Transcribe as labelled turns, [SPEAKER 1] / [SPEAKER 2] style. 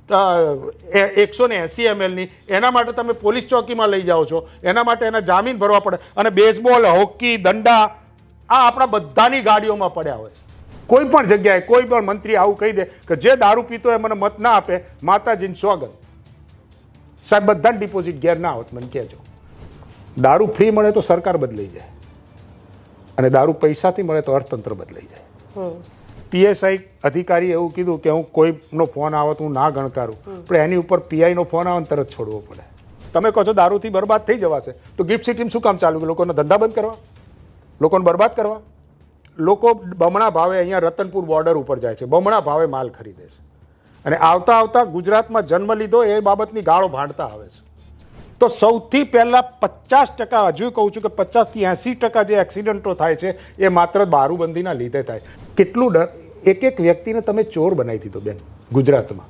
[SPEAKER 1] 180 ml એના માટે તમે પોલીસ ચોકીમાં લઈ જાઓ છો, એના માટે એના જામીન ભરવા પડે. અને બેઝબોલ, હોકી, દંડા આ આપણા બધાની ગાડીઓમાં પડ્યા હોય છે. કોઈ પણ જગ્યાએ કોઈ પણ મંત્રી આવું કહી દે કે જે દારૂ પીતો એ મને મત ના આપે, માતાજીની સોગંદ. સાહેબ બધાને ડિપોઝિટ ઘેર ના આવત, મને કહેજો. દારૂ ફ્રી મળે તો સરકાર બદલાઈ જાય, અને દારૂ પૈસાથી મળે તો અર્થતંત્ર બદલાઈ જાય. પીએસઆઈ અધિકારી એવું કીધું કે હું કોઈનો ફોન આવે તો હું ના ગણકારું, પણ એની ઉપર પીઆઈનો ફોન આવે ને તરત છોડવો પડે. તમે કહો છો દારૂથી બરબાદ થઈ જવાશે, તો ગિફ્ટ સિટીમાં શું કામ ચાલુ? લોકોનો ધંધા બંધ કરવા, લોકોને બરબાદ કરવા? લોકો બમણા ભાવે અહીંયા રતનપુર બોર્ડર ઉપર જાય છે, બમણા ભાવે માલ ખરીદે છે, અને આવતા આવતા ગુજરાતમાં જન્મ લીધો એ બાબતની ગાળો ભાંડતા આવે છે. તો સૌથી પહેલાં 50%, હજુ કહું છું કે 50 થી 80% જે એક્સિડન્ટો થાય છે એ માત્ર દારૂબંધીના લીધે થાય. કેટલું ડર! એક વ્યક્તિને તમે ચોર બનાવી દીધો બેન ગુજરાતમાં.